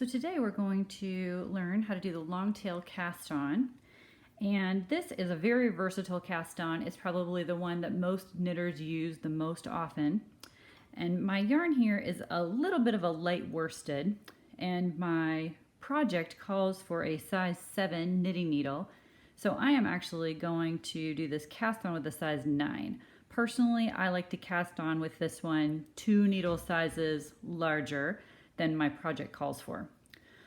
today we're going to learn how to do the long tail cast on. And this is a very versatile cast on. It's probably the one that most knitters use the most often. And my yarn here is a little bit of a light worsted, and my project calls for a size 7 knitting needle. So I am actually going to do this cast on with a size 9. Personally, I like to cast on with this one 2 needle sizes larger than my project calls for.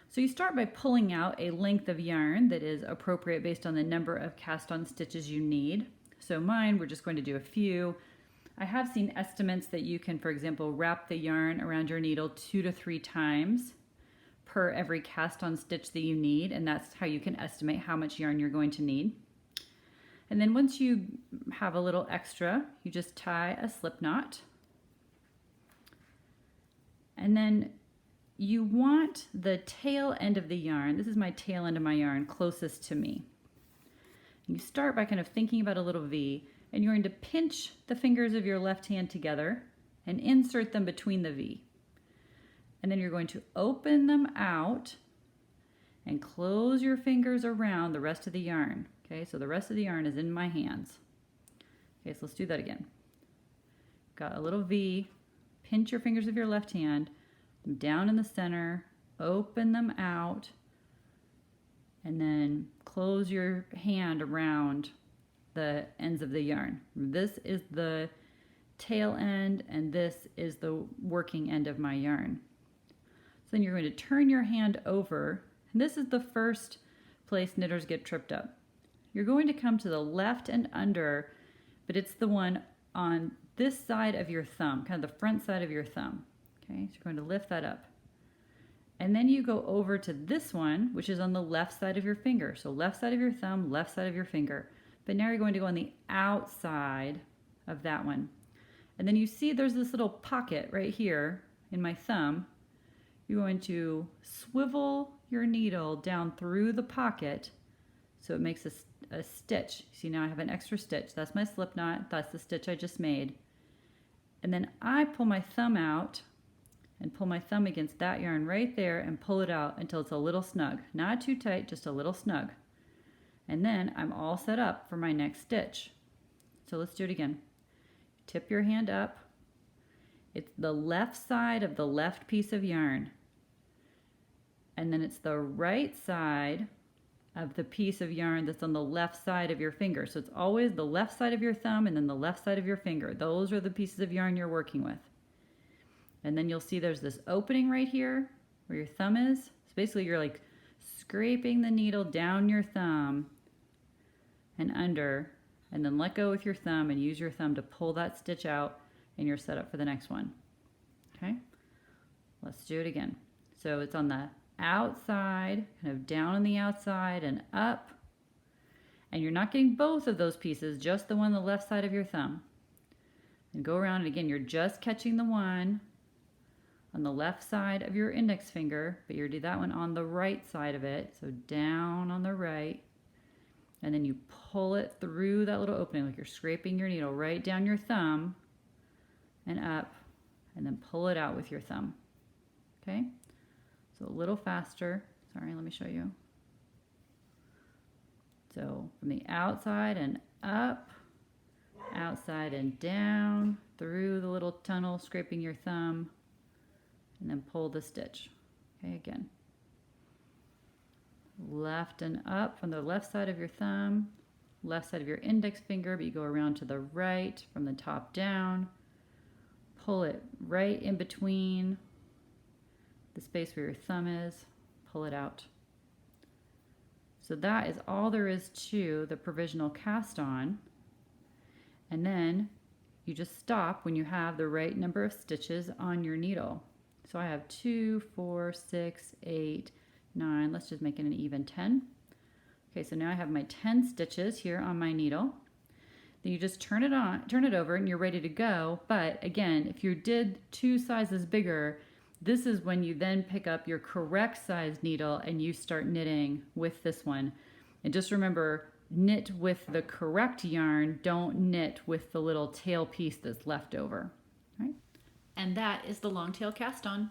So you start by pulling out a length of yarn that is appropriate based on the number of cast on stitches you need. So mine, we're just going to do a few. I have seen estimates that you can, for example, wrap the yarn around your needle 2 to 3 times per every cast on stitch that you need, and that's how you can estimate how much yarn you're going to need. And then once you have a little extra, you just tie a slip knot. And then you want the tail end of the yarn, this is my tail end of my yarn, closest to me. You start by kind of thinking about a little V, and you're going to pinch the fingers of your left hand together and insert them between the V. And then you're going to open them out and close your fingers around the rest of the yarn. Okay, so the rest of the yarn is in my hands. Okay, so let's do that again. Got a little V, pinch your fingers of your left hand, down in the center, open them out, and then close your hand around the ends of the yarn. This is the tail end, and this is the working end of my yarn. So then you're going to turn your hand over, and this is the first place knitters get tripped up. You're going to come to the left and under, but it's the one on this side of your thumb, kind of the front side of your thumb. Okay, so you're going to lift that up. And then you go over to this one, which is on the left side of your finger. So left side of your thumb, left side of your finger. But now you're going to go on the outside of that one. And then you see there's this little pocket right here in my thumb. You're going to swivel your needle down through the pocket so it makes a stitch. See, now I have an extra stitch. That's my slip knot. That's the stitch I just made. And then I pull my thumb out and pull my thumb against that yarn right there and pull it out until it's a little snug. Not too tight, just a little snug. And then I'm all set up for my next stitch. So let's do it again. Tip your hand up. It's the left side of the left piece of yarn. And then it's the right side of the piece of yarn that's on the left side of your finger. So it's always the left side of your thumb and then the left side of your finger. Those are the pieces of yarn you're working with. And then you'll see there's this opening right here where your thumb is. So basically you're like scraping the needle down your thumb and under, and then let go with your thumb and use your thumb to pull that stitch out, and you're set up for the next one. Okay, let's do it again. So it's on the outside, kind of down on the outside and up, and you're not getting both of those pieces, just the one on the left side of your thumb. And go around, and again, you're just catching the one on the left side of your index finger, but you do that one on the right side of it, so down on the right, and then you pull it through that little opening like you're scraping your needle right down your thumb and up, and then pull it out with your thumb. Okay, so a little faster. Sorry, let me show you. So from the outside and up, outside and down, through the little tunnel, scraping your thumb, and then pull the stitch. Okay, again. Left and up from the left side of your thumb, left side of your index finger, but you go around to the right from the top down. Pull it right in between the space where your thumb is. Pull it out. So that is all there is to the provisional cast on. And then you just stop when you have the right number of stitches on your needle. So I have 2, 4, 6, 8, 9. Let's just make it an even 10. Okay, so now I have my 10 stitches here on my needle. Then you just turn it over, and you're ready to go. But again, if you did 2 sizes bigger, this is when you then pick up your correct size needle and you start knitting with this one. And just remember, knit with the correct yarn, don't knit with the little tail piece that's left over. All right? And that is the long tail cast on.